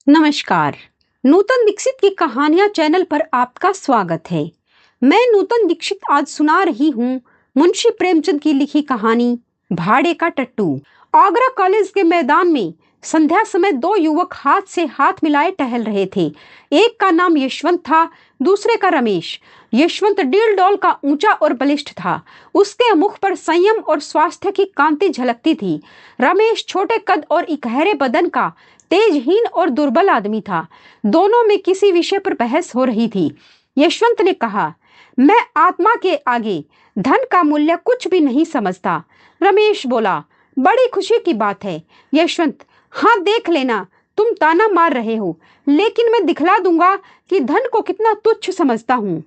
नमस्कार। नूतन दीक्षित की कहानियां चैनल पर आपका स्वागत है। मैं नूतन दीक्षित आज सुना रही हूँ मुंशी प्रेमचंद की लिखी कहानी भाड़े का टट्टू। आगरा कॉलेज के मैदान में संध्या समय दो युवक हाथ से हाथ मिलाए टहल रहे थे। एक का नाम यशवंत था, दूसरे का रमेश। यशवंत डील डॉल का ऊंचा और बलिष्ठ था। उसके मुख पर संयम और स्वास्थ्य की कांति झलकती थी। रमेश छोटे कद और इकहरे बदन का तेजहीन और दुर्बल आदमी था। दोनों में किसी विषय पर बहस हो रही थी। यशवंत ने कहा, मैं आत्मा के आगे धन का मूल्य कुछ भी नहीं समझता। रमेश बोला, बड़ी खुशी की बात है। यशवंत, हाँ देख लेना, तुम ताना मार रहे हो, लेकिन मैं दिखला दूंगा कि धन को कितना तुच्छ समझता हूँ।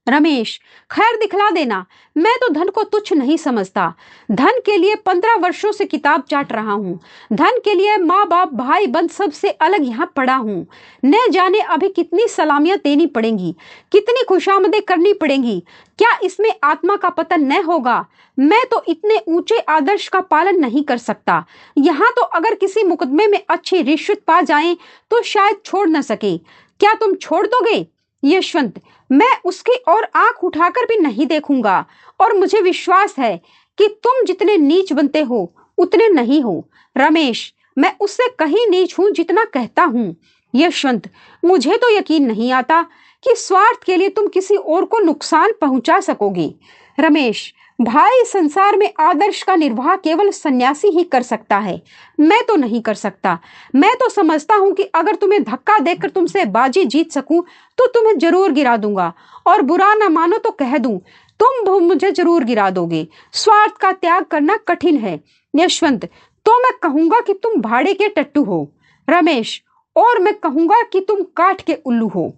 रमेश, खैर दिखला देना, मैं तो धन को तुच्छ नहीं समझता। धन के लिए 15 वर्षों से किताब चाट रहा हूँ। धन के लिए माँ बाप भाई बंद सबसे अलग यहाँ पड़ा हूँ। न जाने अभी कितनी सलामियां देनी पड़ेंगी, कितनी खुशामदें करनी पड़ेंगी। क्या इसमें आत्मा का पतन न होगा? मैं तो इतने ऊंचे आदर्श का पालन नहीं कर सकता। यहाँ तो अगर किसी मुकदमे में अच्छी रिश्वत पा जाए तो शायद छोड़ न सके। क्या तुम छोड़ दोगे? यशवंत, मैं उसकी ओर आंख उठाकर भी नहीं देखूंगा, और मुझे विश्वास है कि तुम जितने नीच बनते हो उतने नहीं हो। रमेश, मैं उससे कहीं नीच हूं जितना कहता हूं। यशवंत, मुझे तो यकीन नहीं आता कि स्वार्थ के लिए तुम किसी और को नुकसान पहुंचा सकोगे। रमेश, भाई, संसार में आदर्श का निर्वाह केवल सन्यासी ही कर सकता है, मैं तो नहीं कर सकता। मैं तो समझता हूं कि अगर तुम्हें धक्का देकर तुमसे बाजी जीत सकूं तो तुम्हें जरूर गिरा दूंगा, और बुरा ना मानो तो कह दूं, तुम मुझे जरूर गिरा दोगे। स्वार्थ का त्याग करना कठिन है। यशवंत, तो मैं कहूंगा कि तुम भाड़े के टट्टू हो। रमेश, और मैं कहूंगा कि तुम काठ के उल्लू हो।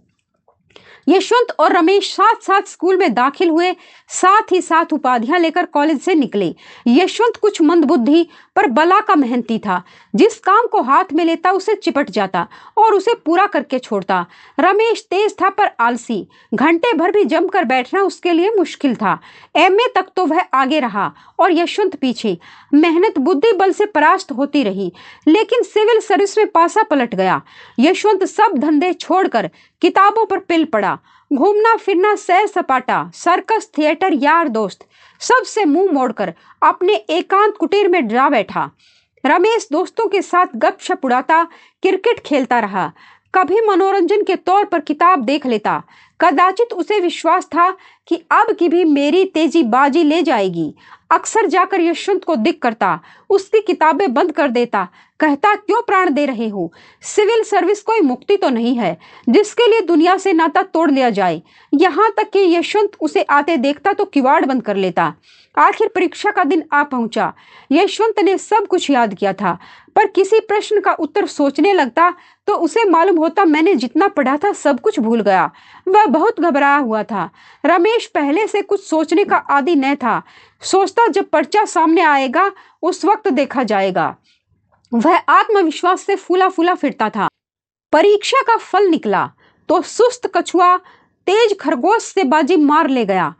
यशवंत और रमेश साथ साथ स्कूल में दाखिल हुए, साथ ही साथ उपाधियां लेकर कॉलेज से निकले। यशवंत कुछ मंदबुद्धि पर बला का मेहनती था। जिस काम को हाथ में लेता उसे चिपट जाता और उसे पूरा करके छोड़ता। रमेश तेज था पर आलसी। घंटे भर भी जमकर बैठना उसके लिए मुश्किल था। एमए तक तो वह आगे रहा और यशवंत पीछे। मेहनत बुद्धि बल से परास्त होती रही, लेकिन सिविल सर्विस में पासा पलट गया। यशवंत सब धंधे छोड़कर किताबों पर पिल पड़ा। घूमना फिरना, सैर सपाटा, सर्कस, थिएटर, यार दोस्त, सबसे मुंह मोड़कर अपने एकांत कुटीर में जा बैठा। रमेश दोस्तों के साथ गपशप उड़ाता, क्रिकेट खेलता रहा। कभी मनोरंजन के तौर पर किताब देख लेता। कदाचित उसे विश्वास था कि अब की भी मेरी तेजी बाजी ले जाएगी। अक्सर जाकर यशवंत को दिख करता, उसकी किताबें बंद कर देता, कहता, क्यों प्राण दे रहे हो? सिविल सर्विस कोई मुक्ति तो नहीं है जिसके लिए दुनिया से नाता तोड़ लिया जाए। यहाँ तक कि यशवंत उसे आते देखता तो किवाड़ बंद कर लेता। आखिर परीक्षा का दिन आ पहुंचा। यशवंत ने सब कुछ याद किया था, पर किसी प्रश्न का उत्तर सोचने लगता तो उसे मालूम होता मैंने जितना पढ़ा था सब कुछ भूल गया। वह बहुत घबराया हुआ था। रमेश पहले से कुछ सोचने का आदी न था। सोचता जब पर्चा सामने आएगा उस वक्त देखा जाएगा। वह आत्मविश्वास से फूला फूला फिरता था। परीक्षा का फल निकला तो सुस्त कछुआ तेज खरगोश से बाजी मार ले गया।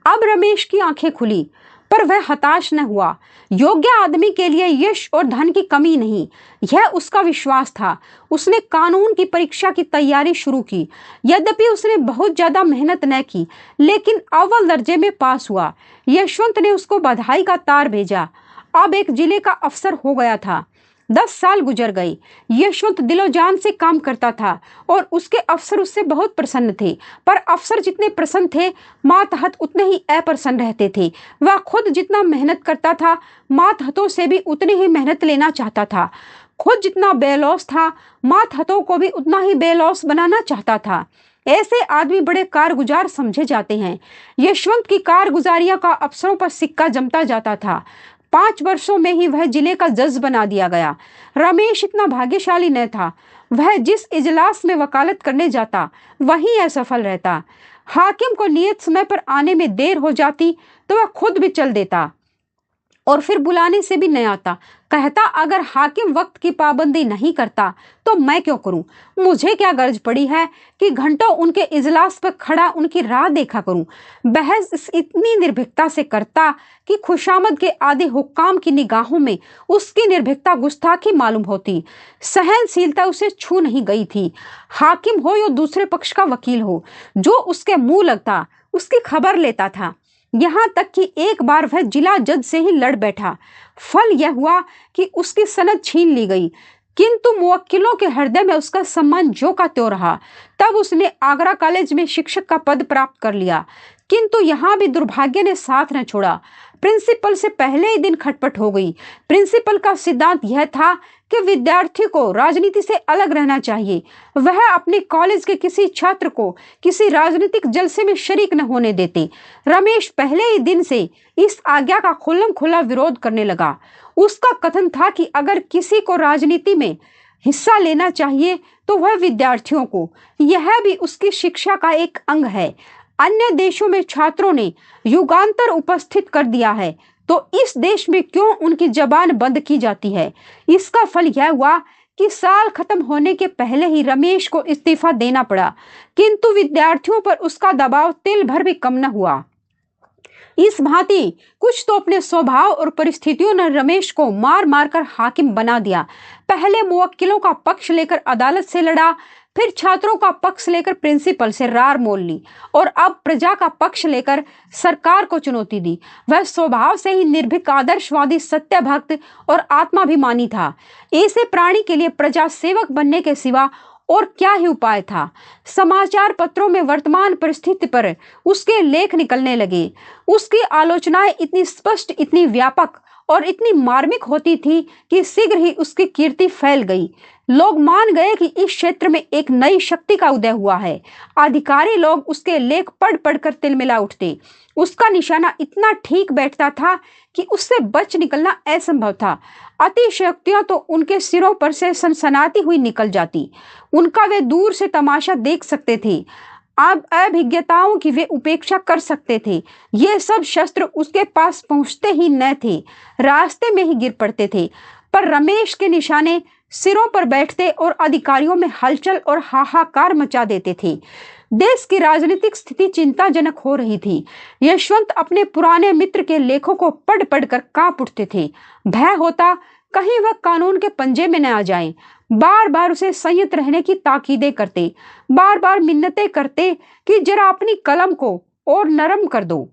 अब रमेश की आंखें खुली, पर वह हताश न हुआ। योग्य आदमी के लिए यश और धन की कमी नहीं, यह उसका विश्वास था। उसने कानून की परीक्षा की तैयारी शुरू की। यद्यपि उसने बहुत ज्यादा मेहनत न की, लेकिन अव्वल दर्जे में पास हुआ। यशवंत ने उसको बधाई का तार भेजा। अब एक जिले का अफसर हो गया था। 10 साल गुजर गए। यशवंत दिलो जान से काम करता था और उसके अफसर उससे बहुत प्रसन्न थे। पर अफसर जितने प्रसन्न थे, मातहत उतने ही अप्रसन्न रहते थे। वह खुद जितना मेहनत करता था, मातहतों से भी उतनी ही मेहनत लेना चाहता था। खुद जितना बेलौस था, मातहतों को भी उतना ही बेलौस बनाना चाहता था। ऐसे आदमी बड़े कारगुजार समझे जाते हैं। यशवंत की कारगुजारियां का अफसरों पर सिक्का जमता जाता था। 5 वर्षों में ही वह जिले का जज बना दिया गया। रमेश इतना भाग्यशाली न था। वह जिस इजलास में वकालत करने जाता वहीं असफल रहता। हाकिम को नियत समय पर आने में देर हो जाती तो वह खुद भी चल देता और फिर बुलाने से भी नहीं आता। कहता अगर हाकिम वक्त की पाबंदी नहीं करता तो मैं क्यों करूं? मुझे क्या गर्ज पड़ी है कि घंटों उनके इजलास पर खड़ा उनकी राह देखा करूं। बहस इतनी निर्भीकता से करता कि खुशामद के आधे हुक्काम की निगाहों में उसकी निर्भीकता गुस्ताखी मालूम होती। सहनशीलता उसे छू नहीं गई थी। हाकिम हो या दूसरे पक्ष का वकील हो, जो उसके मुंह लगता उसकी खबर लेता था। यहाँ तक कि एक बार वह जिला जज से ही लड़ बैठा। फल यह हुआ कि उसकी सनद छीन ली गई, किंतु मुवक्किलों के हृदय में उसका सम्मान ज्यों का त्यों रहा। तब उसने आगरा कॉलेज में शिक्षक का पद प्राप्त कर लिया, किंतु यहाँ भी दुर्भाग्य ने साथ न छोड़ा। प्रिंसिपल से पहले ही दिन खटपट हो गई। प्रिंसिपल का सिद्धांत यह था कि विद्यार्थी को राजनीति से अलग रहना चाहिए। वह अपने कॉलेज के किसी छात्र को किसी राजनीतिक जलसे में शरीक न होने देते। रमेश पहले ही दिन से इस आज्ञा का खुल्लम खुला विरोध करने लगा। उसका कथन था कि अगर किसी को राजनीति में हिस्सा लेना चाहिए तो वह विद्यार्थियों को, यह भी उसकी शिक्षा का एक अंग है। अन्य देशों में छात्रों ने युगांतर उपस्थित कर दिया है, तो इस देश में क्यों उनकी जबान बंद की जाती है? इसका फल यह हुआ कि साल खत्म होने के पहले ही रमेश को इस्तीफा देना पड़ा, किंतु विद्यार्थियों पर उसका दबाव तिल भर भी कम न हुआ। इस भांति कुछ तो अपने स्वभाव और परिस्थितियों ने रमेश को मार मार कर हाकिम बना दिया। पहले मुवक्किलों का पक्ष लेकर अदालत से लड़ा, फिर छात्रों का पक्ष लेकर प्रिंसिपल से रार मोल ली और अब प्रजा का पक्ष लेकर सरकार को चुनौती दी। वह स्वभाव से ही निर्भीक, आदर्शवादी, सत्यभक्त और आत्माभिमानी था। ऐसे प्राणी के लिए प्रजा सेवक बनने के सिवा और क्या ही उपाय था। समाचार पत्रों में वर्तमान परिस्थिति पर उसके लेख निकलने लगे। उसकी आलोचनाएं इतनी स्पष्ट, इतनी व्यापक और इतनी मार्मिक होती थी कि शीघ्र ही उसकी कीर्ति फैल गई। लोग मान गए कि इस क्षेत्र में एक नई शक्ति का उदय हुआ है। अधिकारी लोग उसके लेख पढ़ पढ़कर तिलमिला उठते। उसका निशाना इतना ठीक बैठता था कि उससे बच निकलना असंभव था। अतिशयोक्तियां तो उनके सिरों पर से सनसनाती हुई निकल जाती। उनका वे दूर से तमाशा देख सकते थे। अब अभिज्ञताओं की वे उपेक्षा कर सकते थे। ये सब शस्त्र उसके पास पहुंचते ही न थे, रास्ते में ही गिर पड़ते थे। पर रमेश के निशाने सिरों पर बैठते और अधिकारियों में हलचल और हाहाकार मचा देते थे। देश की राजनीतिक स्थिति चिंताजनक हो रही थी। यशवंत अपने पुराने मित्र के लेखों को पढ़ पढ़ कर कांप उठते थे। भय होता कहीं वह कानून के पंजे में न आ जाएं। बार बार उसे संयत रहने की ताकीदें करते, बार बार मिन्नतें करते कि जरा अपनी कलम को और नरम कर दो।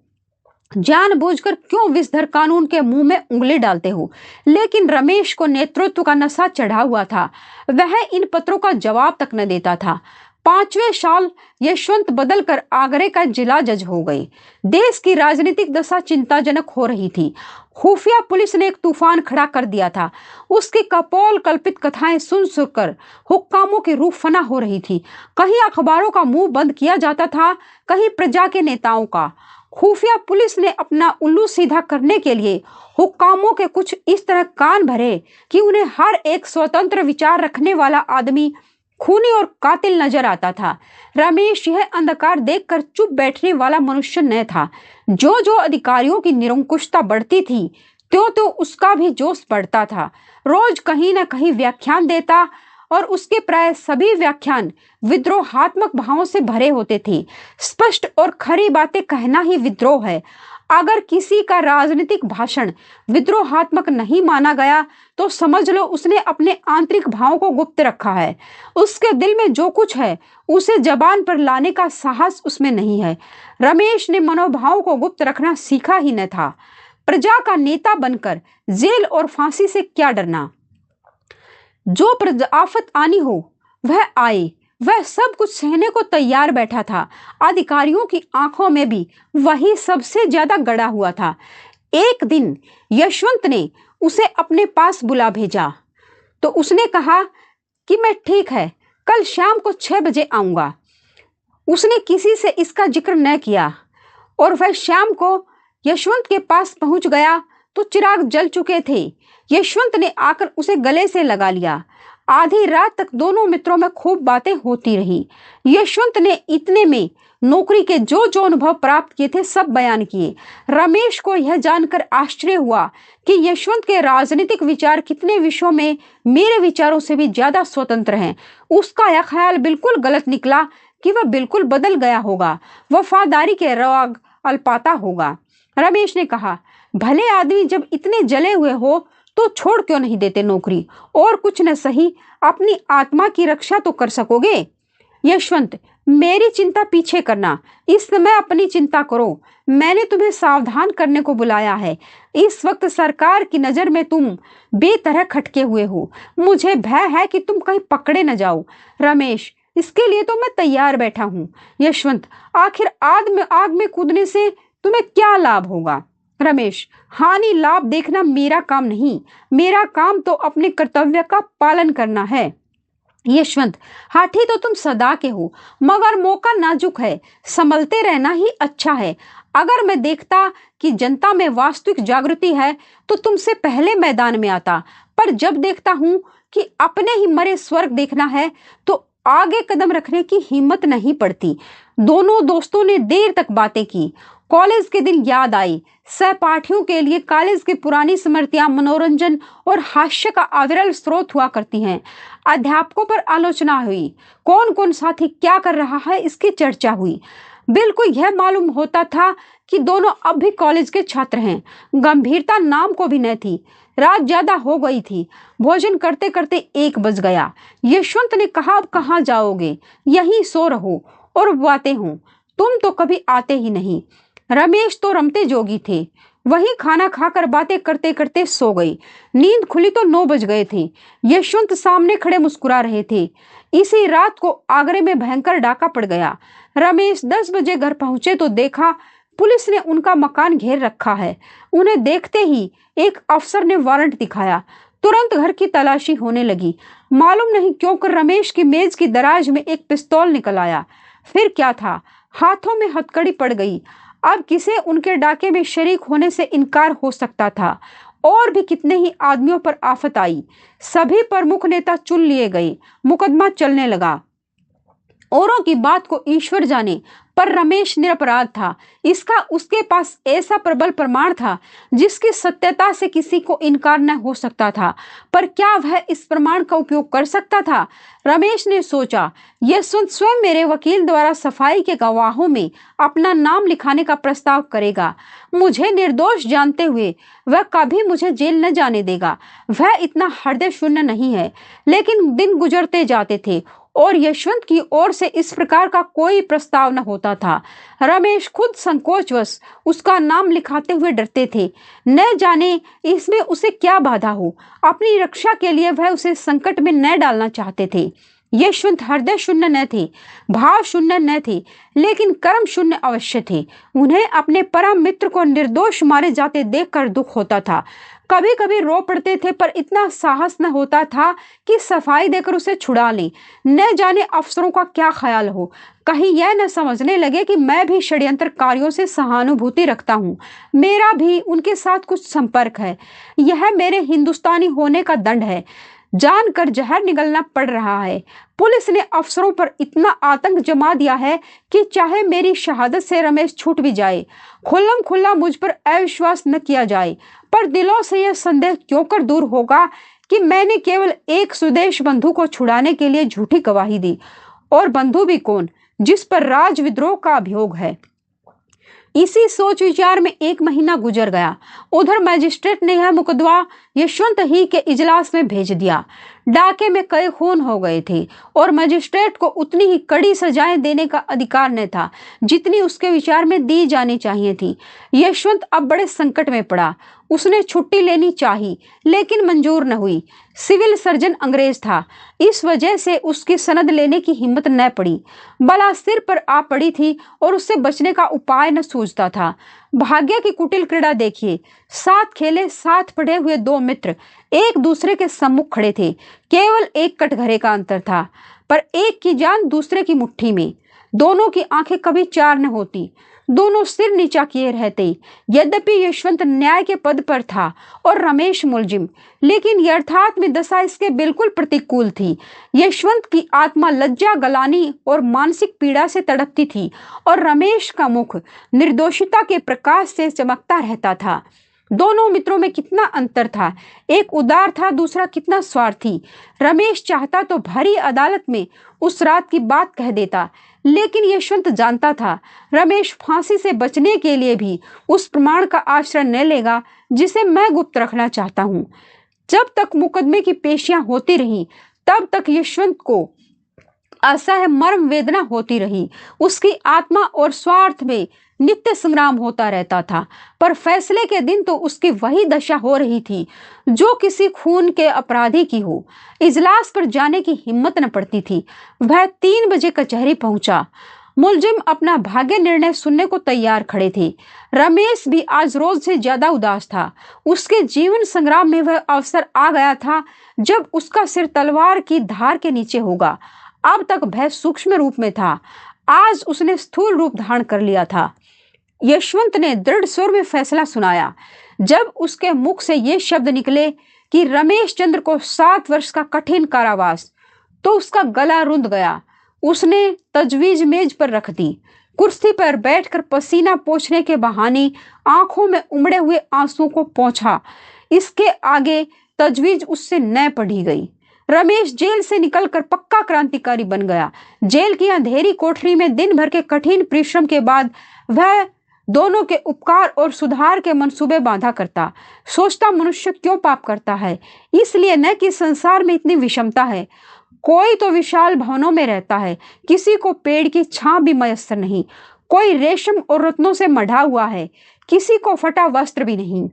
जानबूझकर क्यों विषधर कानून के मुंह में उंगली डालते हो? लेकिन रमेश को नेतृत्व का नशा चढ़ा हुआ था। वह इन पत्रों का जवाब तक न देता था। 5वें साल यशवंत बदल कर आगरे का जिला जज हो गए। देश की राजनीतिक दशा चिंताजनक हो रही थी। खुफिया पुलिस ने एक तूफान खड़ा कर दिया था। उसकी कपोल कल्पित कथाएं सुन सुनकर हुक्कामों की रूह फना हो रही थी। कहीं अखबारों का मुंह बंद किया जाता था, कहीं प्रजा के नेताओं का। खुफिया पुलिस ने अपना उल्लू सीधा करने के लिए हुक्कामों के कुछ इस तरह कान भरे कि उन्हें हर एक स्वतंत्र विचार रखने वाला आदमी खूनी और कातिल नजर आता था। रमेश यह अंधकार देखकर चुप बैठने वाला मनुष्य न था। जो जो अधिकारियों की निरंकुशता बढ़ती थी, त्यों त्यों उसका भी जोश बढ़ता था। रोज कहीं न कहीं व्याख्यान देता और उसके प्राय सभी व्याख्यान विद्रोहात्मक भावों से भरे होते थे। स्पष्ट और खरी बातें कहना ही विद्रोह है। अगर किसी का राजनीतिक भाषण विद्रोहात्मक नहीं माना गया तो समझ लो उसने अपने आंतरिक भावों को गुप्त रखा है। उसके दिल में जो कुछ है उसे जबान पर लाने का साहस उसमें नहीं है। रमेश ने मनोभावों को गुप्त रखना सीखा ही न था। प्रजा का नेता बनकर जेल और फांसी से क्या डरना? जो आफत आनी हो वह आए, वह सब कुछ सहने को तैयार बैठा था। अधिकारियों की आंखों में भी वही सबसे ज्यादा गड़ा हुआ था। एक दिन यशवंत ने उसे अपने पास बुला भेजा तो उसने कहा कि मैं ठीक है, कल शाम को 6 बजे आऊंगा। उसने किसी से इसका जिक्र न किया और वह शाम को यशवंत के पास पहुंच गया तो चिराग जल चुके थे। यशवंत ने आकर उसे गले से लगा लिया। आधी रात तक दोनों मित्रों में खूब बातें होती रही। यशवंत ने इतने में नौकरी के जो जो अनुभव प्राप्त किए थे सब बयान किए। रमेश को यह जानकर आश्चर्य हुआ कि यशवंत के राजनीतिक विचार कितने विषयों में मेरे विचारों से भी ज्यादा स्वतंत्र हैं। उसका यह ख्याल बिल्कुल गलत निकला कि वह बिल्कुल बदल गया होगा, वफादारी के राग अल्पाता होगा। रमेश ने कहा, भले आदमी जब इतने जले हुए हो तो छोड़ क्यों नहीं देते नौकरी, और कुछ न सही अपनी आत्मा की रक्षा तो कर सकोगे। यशवंत, मेरी चिंता पीछे करना, इस समय अपनी चिंता करो। मैंने तुम्हें सावधान करने को बुलाया है। इस वक्त सरकार की नजर में तुम बेतरह खटके हुए हो। मुझे भय है कि तुम कहीं पकड़े न जाओ। रमेश, इसके लिए तो मैं तैयार बैठा हूँ। यशवंत, आखिर आग में कूदने से तुम्हें क्या लाभ होगा। रमेश, हानि लाभ देखना मेरा काम नहीं, मेरा काम तो अपने कर्तव्य का पालन करना है। यशवंत, हाथी तो तुम सदा के हो, मगर मौका नाजुक है, संभलते रहना ही अच्छा है। अगर मैं देखता कि जनता में वास्तविक जागृति है तो तुमसे पहले मैदान में आता, पर जब देखता हूँ कि अपने ही मरे स्वर्ग देखना है तो आगे कदम रखने की हिम्मत नहीं पड़ती। दोनों दोस्तों ने देर तक बातें की। कॉलेज के दिन याद आई। सहपाठियों के लिए कॉलेज की पुरानी स्मृतियां मनोरंजन और हास्य का अविरल स्रोत हुआ करती हैं। अध्यापकों पर आलोचना हुई, कौन कौन साथी क्या कर रहा है इसकी चर्चा हुई। बिल्कुल यह मालूम होता था कि दोनों अब भी कॉलेज के छात्र हैं। गंभीरता नाम को भी न थी। रात ज्यादा हो गई थी। भोजन करते करते 1 बज गया। यशवंत ने कहा, अब कहाँ जाओगे, यहीं सो रहो और बातें हों, तुम तो कभी आते ही नहीं। रमेश तो रमते जोगी थे, वही खाना खाकर बातें करते करते सो गई। नींद खुली तो 9 बज गए थे। यशवंत सामने खड़े मुस्कुरा रहे थे। इसी रात को आगरे में भयंकर डाका पड़ गया। रमेश 10 बजे घर पहुंचे तो देखा पुलिस ने उनका मकान घेर रखा है। उन्हें देखते ही एक अफसर ने वारंट दिखाया। तुरंत घर की तलाशी होने लगी। मालूम नहीं क्यों कर रमेश की मेज की दराज में एक पिस्तौल निकल आया। फिर क्या था, हाथों में हथकड़ी पड़ गई। अब किसे उनके डाके में शरीक होने से इनकार हो सकता था। और भी कितने ही आदमियों पर आफत आई। सभी प्रमुख नेता चुन लिए गए। मुकदमा चलने लगा। औरों की बात को ईश्वर जाने, पर रमेश निरपराध था। इसका उसके पास ऐसा प्रबल प्रमाण था जिसकी सत्यता से किसी को इनकार न हो सकता था। पर क्या वह इस प्रमाण का उपयोग कर सकता था? रमेश ने सोचा, यशवंत स्वयं मेरे वकील द्वारा सफाई के गवाहों में अपना नाम लिखाने का प्रस्ताव करेगा। मुझे निर्दोष जानते हुए वह कभी मुझे जेल न जाने देगा। वह इतना हृदय शून्य नहीं है। लेकिन दिन गुजरते जाते थे और यशवंत की ओर से इस प्रकार का कोई प्रस्ताव न होता था। रमेश खुद संकोचवश उसका नाम लिखाते हुए डरते थे। न जाने इसमें उसे क्या बाधा हो। अपनी रक्षा के लिए वह उसे संकट में न डालना चाहते थे। यशवंत हृदय शून्य न थे, भाव शून्य न थे, लेकिन कर्म शून्य अवश्य थे। उन्हें अपने परम मित्र को निर्दोष मारे जाते देखकर दुख होता था। कभी कभी रो पड़ते थे, पर इतना साहस न होता था कि सफाई देकर उसे छुड़ा लें। न जाने अफसरों का क्या ख्याल हो, कहीं यह न समझने लगे कि मैं भी षड्यंत्रकारियों से सहानुभूति रखता हूँ। मेरा भी उनके साथ कुछ संपर्क है। यह मेरे हिंदुस्तानी होने का दंड है। जानकर जहर निगलना पड़ रहा है। पुलिस ने अफसरों पर इतना आतंक जमा दिया है कि चाहे मेरी शहादत से रमेश छूट भी जाए, खुल्लम खुल्ला मुझ पर अविश्वास न किया जाए, पर दिलों से यह संदेह क्यों कर दूर होगा कि मैंने केवल एक स्वदेश बंधु को छुड़ाने के लिए झूठी गवाही दी, और बंधु भी कौन, जिस पर राज विद्रोह का अभियोग है। इसी सोच विचार में 1 महीना गुजर गया। उधर मजिस्ट्रेट ने यह मुकदमा यशवंत ही के इजलास में भेज दिया। डाके में कई खून हो गए थे और मजिस्ट्रेट को उतनी ही कड़ी सजाएं देने का अधिकार न था जितनी उसके विचार में दी जानी चाहिए थी। यशवंत अब बड़े संकट में पड़ा। उसने छुट्टी लेनी चाही, लेकिन मंजूर न हुई। सिविल सर्जन अंग्रेज था, इस वजह से उसकी सनद लेने की हिम्मत न पड़ी। बला सिर पर आ पड़ी थी और उससे बचने का उपाय न सूझता था। भाग्य की कुटिल क्रीड़ा देखिए। साथ खेले साथ पढ़े हुए 2 मित्र एक दूसरे के सम्मुख खड़े थे। केवल एक कटघरे का अंतर था, पर एक की जान दूसरे की मुट्ठी में। दोनों की आंखें कभी चार न होती। दोनों सिर नीचा किए रहते। यद्यपि यशवंत न्याय के पद पर था और रमेश मुलजिम, लेकिन यथार्थ में दशा इसके बिल्कुल प्रतिकूल थी। यशवंत की आत्मा लज्जा, गलानी और मानसिक पीड़ा से तड़पती थी और रमेश का मुख निर्दोषिता के प्रकाश से चमकता रहता था। दोनों मित्रों में कितना अंतर था, एक उदार था, दूसरा कितना स्वार्थी। रमेश चाहता तो भरी अदालत में उस रात की बात कह देता, लेकिन यशवंत जानता था रमेश फांसी से बचने के लिए भी उस प्रमाण का आश्रय न लेगा जिसे मैं गुप्त रखना चाहता हूं। जब तक मुकदमे की पेशियां होती रहीं, तब तक यशवंत को असह्य मर्म वेदना होती रही। उसकी आत्मा और स्वार्थ में नित्य संग्राम होता रहता था, पर फैसले के दिन तो उसकी वही दशा हो रही थी जो किसी खून के अपराधी की हो। इजलास पर जाने की हिम्मत न पड़ती थी। वह 3 बजे कचहरी पहुंचा। मुलजिम अपना भाग्य निर्णय सुनने को तैयार खड़े थे। रमेश भी आज रोज से ज्यादा उदास था। उसके जीवन संग्राम में वह अवसर आ गया था जब उसका सिर तलवार की धार के नीचे होगा। अब तक भय सूक्ष्म रूप में था, आज उसने स्थूल रूप धारण कर लिया था। यशवंत ने दृढ़ स्वर में फैसला सुनाया। जब उसके मुख से ये शब्द निकले कि रमेश चंद्र को 7 वर्ष का कठिन कारावास, तो उसका गला रुंध गया। उसने तजवीज मेज पर रख दी। कुर्सी पर बैठकर पसीना पोंछने के बहाने आंखों में उमड़े हुए आंसुओं को पोंछा। इसके आगे तजवीज उससे न पढ़ी गई। रमेश जेल से निकलकर पक्का क्रांतिकारी बन गया। जेल की अंधेरी कोठरी में दिन भर के कठिन परिश्रम के बाद वह दोनों के उपकार और सुधार के मंसूबे बांधा करता। सोचता मनुष्य क्यों पाप करता है, इसलिए न कि संसार में इतनी विषमता है। कोई तो विशाल भवनों में रहता है, किसी को पेड़ की छां भी मयस्सर नहीं। कोई रेशम और रत्नों से मढ़ा हुआ है, किसी को फटा वस्त्र भी नहीं।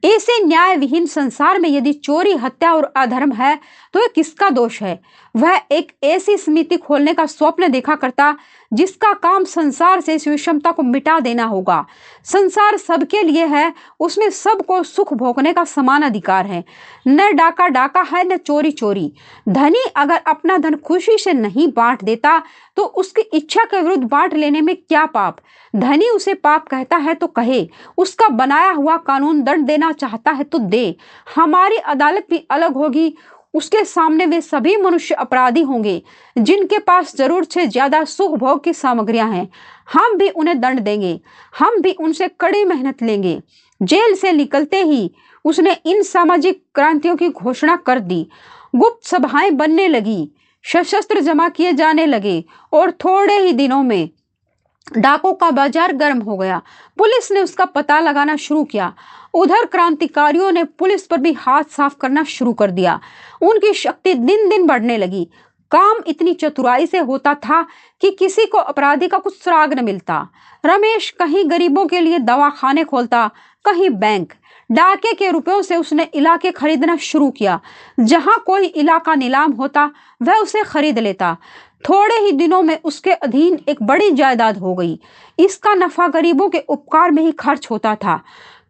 ऐसे न्याय विहीन संसार में यदि चोरी, हत्या और अधर्म है तो यह किसका दोष है? वह एक ऐसी समिति खोलने का स्वप्न देखा करता जिसका काम संसार से इस विषमता को मिटा देना होगा। संसार सबके लिए है, उसमें सबको सुख भोगने का समान अधिकार है। न डाका डाका है, न चोरी चोरी। धनी अगर अपना धन खुशी से नहीं बांट देता तो उसकी इच्छा के विरुद्ध बांट लेने में क्या पाप? धनी उसे पाप कहता है तो कहे, उसका बनाया हुआ कानून दंड देना चाहता है तो दे। हमारी अदालत भी अलग होगी। उसके सामने वे सभी मनुष्य अपराधी होंगे जिनके पास जरूरत से ज्यादा सुख भोग की सामग्रियां हैं। हम भी उन्हें दंड देंगे, हम भी उनसे कड़ी मेहनत लेंगे। जेल से निकलते ही उसने इन सामाजिक क्रांतियों की घोषणा कर दी। गुप्त सभाएं बनने लगी, सशस्त्र जमा किए जाने लगे और थोड़े ही दिनों में डाकों का बाजार गर्म हो गया। पुलिस ने उसका पता लगाना शुरू किया। उधर क्रांतिकारियों ने पुलिस पर भी हाथ साफ करना शुरू कर दिया। उनकी शक्ति दिन दिन बढ़ने लगी। काम इतनी चतुराई से होता था कि किसी को अपराधी का कुछ सुराग न मिलता। रमेश कहीं गरीबों के लिए दवाखाने खोलता, कहीं बैंक। डाके के रुपयों से उसने इलाके खरीदना शुरू किया। जहां कोई इलाका नीलाम होता वह उसे खरीद लेता। थोड़े ही दिनों में उसके अधीन एक बड़ी जायदाद हो गई। इसका नफा गरीबों के उपकार में ही खर्च होता था।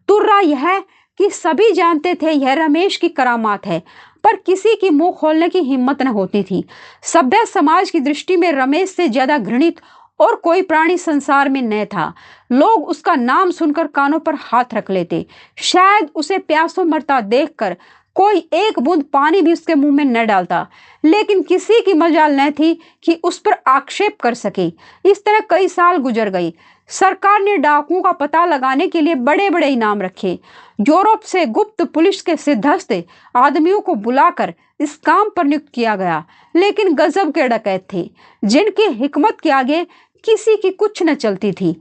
तुर्रा यह कि सभी जानते थे यह रमेश की करामात है, पर किसी की मुंह खोलने की हिम्मत न होती थी। सभ्य समाज की दृष्टि में रमेश से ज्यादा घृणित और कोई प्राणी संसार में न था। लोग उसका नाम सुनकर कानों पर हाथ रख लेते। शायद उसे प्यासों मरता देखकर कोई एक बूंद पानी भी उसके मुंह में न डालता, लेकिन किसी की मजाल न थी कि उस पर आक्षेप कर सके। इस तरह कई साल गुजर गई। सरकार ने डाकुओं का पता लगाने के लिए बड़े बड़े इनाम रखे। यूरोप से गुप्त पुलिस के सिद्धस्थ आदमियों को बुलाकर इस काम पर नियुक्त किया गया, लेकिन गजब के डकैत थे जिनकी हिकमत के आगे किसी की कुछ न चलती थी।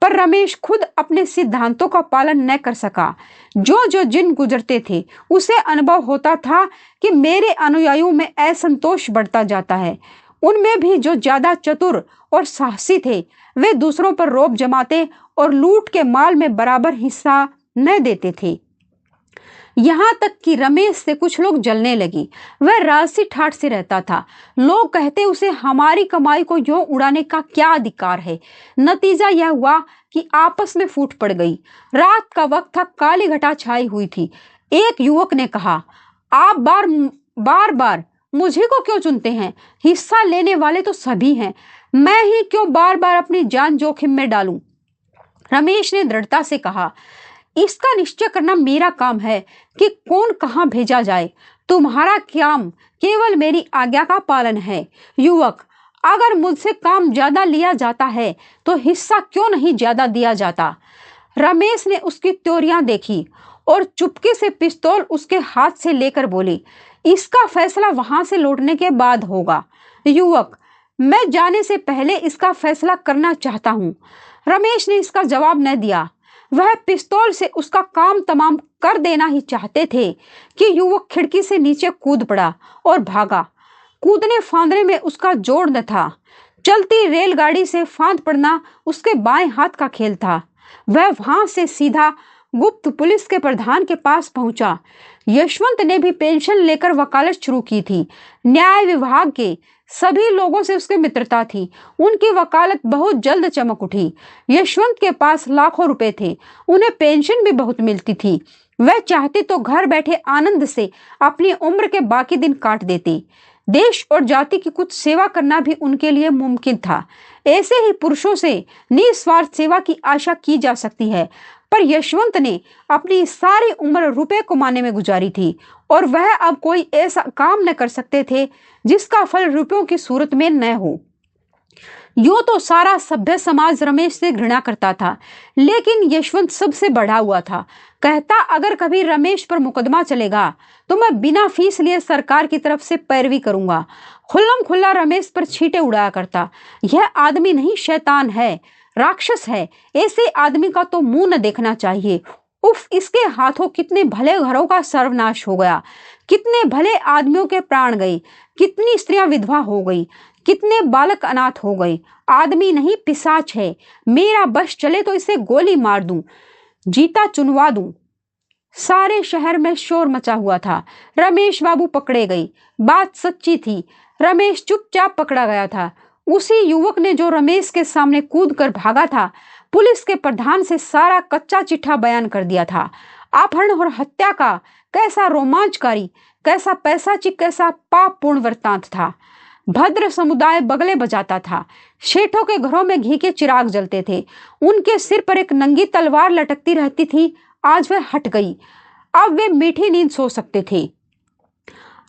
पर रमेश खुद अपने सिद्धांतों का पालन न कर सका। जो जो जिन गुजरते थे उसे अनुभव होता था कि मेरे अनुयायियों में असंतोष बढ़ता जाता है। उनमें भी जो ज्यादा चतुर और साहसी थे वे दूसरों पर रौब जमाते और लूट के माल में बराबर हिस्सा न देते थे। यहाँ तक कि रमेश से कुछ लोग जलने लगी। वह राजसी ठाठ से रहता था। लोग कहते उसे हमारी कमाई को यूं उड़ाने का क्या अधिकार है। नतीजा यह हुआ कि आपस में फूट पड़ गई। रात का वक्त था, काली घटा छाई हुई थी। एक युवक ने कहा, आप बार बार मुझे को क्यों चुनते हैं? हिस्सा लेने वाले तो सभी हैं। मैं ही क्यों बार बार अपनी जान जोखिम में डालूं? रमेश ने दृढ़ता से कहा, इसका निश्चय करना मेरा काम है कि कौन कहां भेजा जाए। तुम्हारा काम केवल मेरी आज्ञा का पालन है। युवक, अगर मुझसे काम ज्यादा लिया जाता है तो हिस्सा क्यों नहीं ज्यादा दिया जाता? रमेश ने उसकी त्योरियां देखी और चुपके से पिस्तौल उसके हाथ से लेकर बोली, इसका फैसला वहां से लौटने के बाद होगा। युवक, मैं जाने से पहले इसका फैसला करना चाहता हूं। रमेश ने इसका जवाब न दिया। वह पिस्तौल से उसका काम तमाम कर देना ही चाहते थे कि युवक खिड़की से नीचे कूद पड़ा और भागा। कूदने फांदने में उसका जोड़ न था। चलती रेलगाड़ी से फांद पड़ना उसके बाएं हाथ का खेल था। वह वहां से सीधा गुप्त पुलिस के प्रधान के पास पहुंचा। यशवंत ने भी पेंशन लेकर वकालत शुरू की थी। न्याय विभाग के सभी लोगों से उसकी मित्रता थी। उनकी वकालत बहुत जल्द चमक उठी। यशवंत के पास लाखों रुपए थे। उन्हें पेंशन भी बहुत मिलती थी। वह चाहते तो घर बैठे आनंद से अपनी उम्र के बाकी दिन काट देते। देश और जाति की कुछ सेवा करना भी उनके लिए मुमकिन था। ऐसे ही पुरुषों से निस्वार्थ सेवा की आशा की जा सकती है, पर यशवंत ने अपनी सारी उम्र रुपए कमाने में गुजारी थी और वह अब कोई ऐसा काम न कर सकते थे जिसका फल रुपयों की सूरत में न हो। यूं तो सारा सभ्य समाज रमेश से घृणा करता था, लेकिन यशवंत सबसे बढ़ा हुआ था। कहता, अगर कभी रमेश पर मुकदमा चलेगा तो मैं बिना फीस लिए सरकार की तरफ से पैरवी करूंगा। खुल्लम खुल्ला रमेश पर छींटे उड़ाया करता। यह आदमी नहीं, शैतान है, राक्षस है। ऐसे आदमी का तो मुंह न देखना चाहिए। उफ, इसके हाथों कितने भले घरों का सर्वनाश हो गया, कितने भले आदमियों के प्राण गए, कितनी स्त्रियां विधवा हो गई, कितने बालक अनाथ हो गए। आदमी नहीं, पिशाच है। मेरा बस चले तो इसे गोली मार दूं, जीता चुनवा दूं। सारे शहर में शोर मचा हुआ था। रमेश बाबू पकड़े गए। बात सच्ची थी। रमेश चुपचाप पकड़ा गया था। उसी युवक ने जो रमेश के सामने कूद कर भागा था, पुलिस के प्रधान से सारा कच्चा चिट्ठा बयान कर दिया था। अपहरण और हत्या का कैसा रोमांचकारी, कैसा पैसाचिक, कैसा पापपूर्ण वृत्तांत था। भद्र समुदाय बगले बजाता था। शेठों के घरों में घी के चिराग जलते थे। उनके सिर पर एक नंगी तलवार लटकती रहती थी। आज वह हट गई। अब वे मीठी नींद सो सकते थे।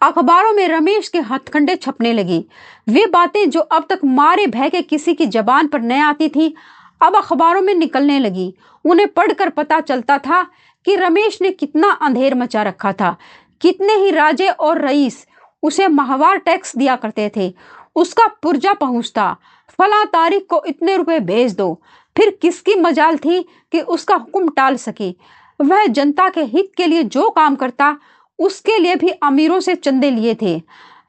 अखबारों में रमेश के हथकंडे छपने लगे। वे बातें जो अब तक मारे भय के किसी की जबान पर न आती थी, अब अखबारों में निकलने लगी। उन्हें पढ़कर पता चलता था कि रमेश ने कितना अंधेर मचा रखा था। कितने ही राजे और रईस उसे माहवार टैक्स दिया करते थे। उसका पुर्जा पहुंचता, फला तारीख को इतने रुपए भेज दो। फिर किसकी मजाल थी कि उसका हुक्म टाल सके। वह जनता के हित के लिए जो काम करता, उसके लिए भी अमीरों से चंदे लिए थे।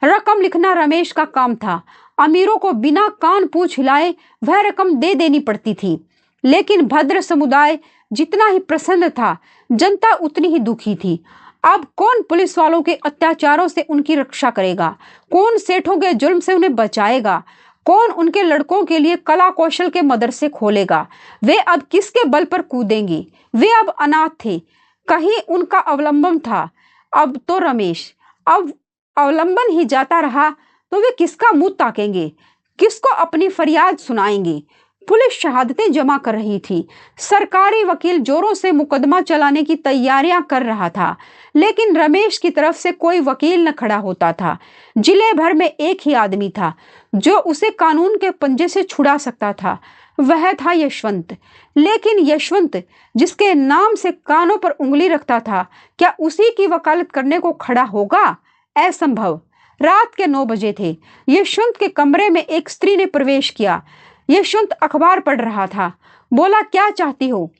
रकम लिखना रमेश का काम था। अमीरों को बिना कान पूछ हिलाए वह रकम दे देनी पड़ती थी। लेकिन भद्र समुदाय जितना ही प्रसन्न था, जनता उतनी ही दुखी थी। अब कौन पुलिस वालों के अत्याचारों से उनकी रक्षा करेगा? कौन सेठों के जुल्म से उन्हें बचाएगा? कौन उनके लड़कों के लिए कला कौशल के मदरसे खोलेगा? वे अब किसके बल पर कूदेंगे? वे अब अनाथ थे, कहीं उनका अवलंबन था। अब तो रमेश, अब अवलंबन ही जाता रहा तो वे किसका मुंह ताकेंगे, किसको अपनी फरियाद सुनाएंगे? पुलिस शहादतें जमा कर रही थी। सरकारी वकील जोरों से मुकदमा चलाने की तैयारियां कर रहा था, लेकिन रमेश की तरफ से कोई वकील न खड़ा होता था। जिले भर में एक ही आदमी था जो उसे कानून के पंजे से छुड़ा सकता था। वह था यशवंत। लेकिन यशवंत जिसके नाम से कानों पर उंगली रखता था, क्या उसी की वकालत करने को खड़ा होगा? असंभव। रात के 9 बजे थे। यशवंत के कमरे में एक स्त्री ने प्रवेश किया। यशवंत अखबार पढ़ रहा था। बोला, क्या चाहती हो?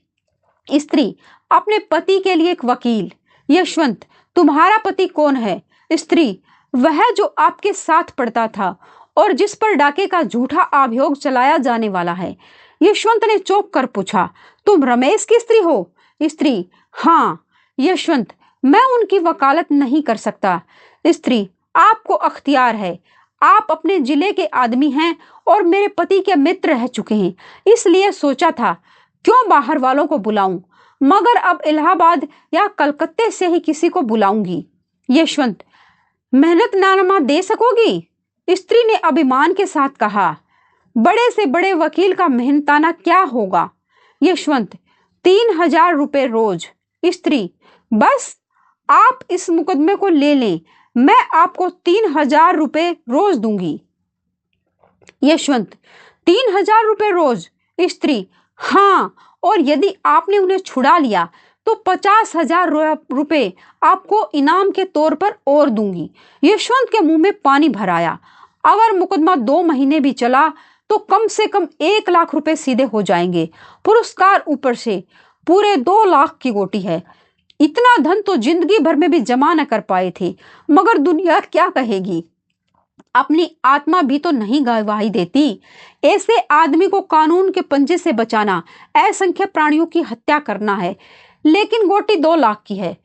स्त्री, अपने पति के लिए एक वकील। यशवंत, तुम्हारा पति कौन है? स्त्री, वह जो आपके साथ पढ़ता था और जिस पर डाके का झूठा अभियोग चलाया जाने वाला है। यशवंत ने चौंक कर पूछा, तुम रमेश की स्त्री हो? स्त्री, हाँ। यशवंत, मैं उनकी वकालत नहीं कर सकता। स्त्री, आपको अख्तियार है। आप अपने जिले के आदमी हैं और मेरे पति के मित्र रह चुके हैं, इसलिए सोचा था क्यों बाहर वालों को बुलाऊं, मगर अब इलाहाबाद या कलकत्ते से ही किसी को बुलाऊंगी। यशवंत, मेहनतनामा दे सकोगी? स्त्री ने अभिमान के साथ कहा, बड़े से बड़े वकील का मेहनताना क्या होगा। यशवंत, 3,000 रुपए रोज। स्त्री, बस आप इस मुकदमे को ले लें, मैं आपको 3,000 रुपए रोज दूंगी। यशवंत, 3,000 रुपए रोज। स्त्री, हाँ, और यदि आपने उन्हें छुड़ा लिया तो 50,000 रुपए आपको इनाम के तौर पर और दूंगी। यशवंत के मुंह में पानी भर आया। अगर मुकदमा 2 महीने भी चला तो कम से कम 1 लाख रुपए सीधे हो जाएंगे। पुरस्कार ऊपर से पूरे 2 लाख की गोटी है। इतना धन तो जिंदगी भर में भी जमा न कर पाए थे, मगर दुनिया क्या कहेगी। अपनी आत्मा भी तो नहीं गवाही देती। ऐसे आदमी को कानून के पंजे से बचाना असंख्य प्राणियों की हत्या करना है। लेकिन गोटी 2 लाख की है।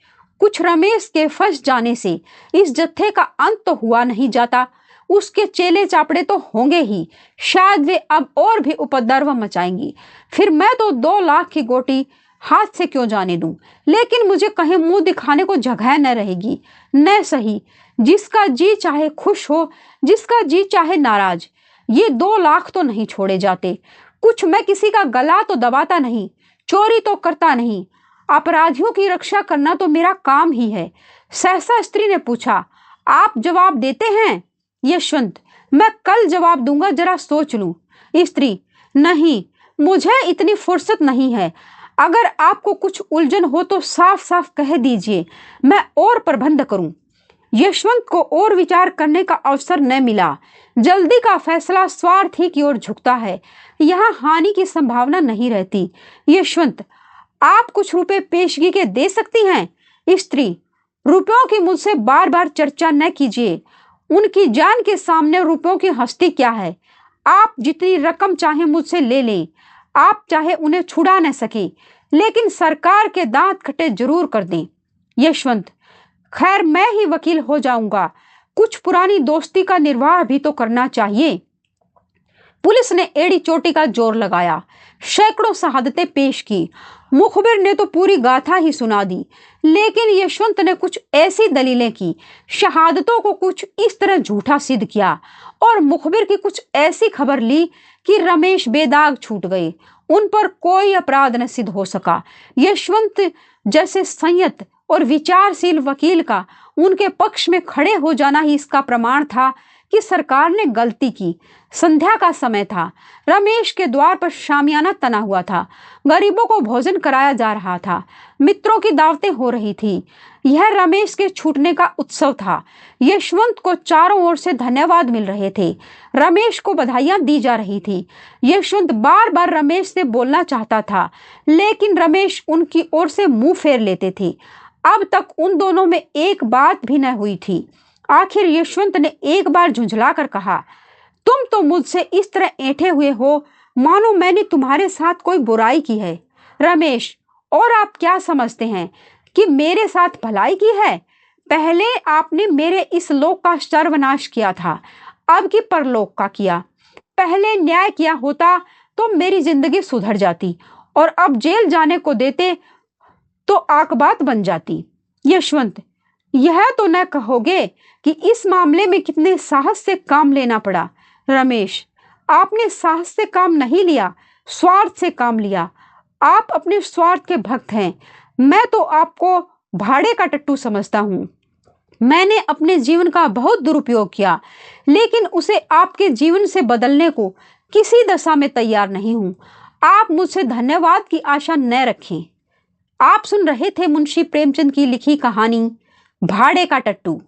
कुछ रमेश के फंस जाने से इस जत्थे का अंत तो हुआ नहीं जाता। उसके चेले चापड़े तो होंगे ही, शायद वे अब और भी उपद्रव मचाएंगी। फिर मैं तो 2 लाख की गोटी हाथ से क्यों जाने दूं। लेकिन मुझे कहीं मुंह दिखाने को जगह न रहेगी। न सही, जिसका जी चाहे खुश हो, जिसका जी चाहे नाराज। ये 2 लाख तो नहीं छोड़े जाते। कुछ मैं किसी का गला तो दबाता नहीं, चोरी तो करता नहीं। अपराधियों की रक्षा करना तो मेरा काम ही है। सहसा स्त्री ने पूछा, आप जवाब देते हैं। यशवंत, मैं कल जवाब दूंगा, जरा सोच लूं। स्त्री, नहीं, मुझे इतनी फुर्सत नहीं है। अगर आपको कुछ उलझन हो तो साफ साफ कह दीजिए, मैं और प्रबंध करूं। यशवंत को और विचार करने का अवसर न मिला। जल्दी का फैसला स्वार्थ ही की ओर झुकता है, यहाँ हानि की संभावना नहीं रहती। यशवंत, आप कुछ रुपए पेशगी के दे सकती हैं। स्त्री, रुपयों की मुझसे बार बार चर्चा न कीजिए। उनकी जान के सामने रुपयों की हस्ती क्या है। आप जितनी रकम चाहे मुझसे ले लें। आप चाहे उन्हें छुड़ा न सके, लेकिन सरकार के दांत खट्टे जरूर कर दें। यशवंत, खैर मैं ही वकील हो जाऊंगा। कुछ पुरानी दोस्ती का निर्वाह भी तो करना चाहिए। पुलिस ने एड़ी चोटी का जोर लगाया, सैकड़ों शहादतें पेश की। मुखबिर ने तो पूरी गाथा ही सुना दी, लेकिन यशवंत ने कुछ ऐसी दलीलें की, शहादतों को कुछ इस तरह झूठा सिद्ध किया और मुखबिर की कुछ ऐसी खबर ली कि रमेश बेदाग छूट गए। उन पर कोई अपराध न सिद्ध हो सका। यशवंत जैसे संयत और विचारशील वकील का उनके पक्ष में खड़े हो जाना ही इसका प्रमाण था कि सरकार ने गलती की। संध्या का समय था। रमेश के द्वार पर शामियाना तना हुआ था। गरीबों को भोजन कराया जा रहा था। मित्रों की दावतें हो रही थी। यह रमेश के छूटने का उत्सव था। यशवंत को चारों ओर से धन्यवाद मिल रहे थे। रमेश को बधाइयां दी जा रही थी। यशवंत बार बार रमेश से बोलना चाहता था, लेकिन रमेश उनकी ओर से मुंह फेर लेते थे। अब तक उन दोनों में एक बात भी न हुई थी। आखिर यशवंत ने एक बार झुंझलाकर कहा, तुम तो मुझसे इस तरह ऐंठे हुए हो मानो मैंने तुम्हारे साथ कोई बुराई की है। रमेश, और आप क्या समझते हैं कि मेरे साथ भलाई की है? पहले आपने मेरे इस लोक का सर्वनाश किया था, अब की परलोक का किया। पहले न्याय किया होता तो मेरी जिंदगी सुधर जाती, और अब जेल जाने को देते तो आकबात बन जाती। यशवंत, यह तो न कहोगे कि इस मामले में कितने साहस से काम लेना पड़ा। रमेश, आपने साहस से काम नहीं लिया, स्वार्थ से काम लिया। आप अपने स्वार्थ के भक्त हैं। मैं तो आपको भाड़े का टट्टू समझता हूं। मैंने अपने जीवन का बहुत दुरुपयोग किया, लेकिन उसे आपके जीवन से बदलने को किसी दशा में तैयार नहीं हूं। आप मुझसे धन्यवाद की आशा न रखें। आप सुन रहे थे मुंशी प्रेमचंद की लिखी कहानी भाड़े का टट्टू।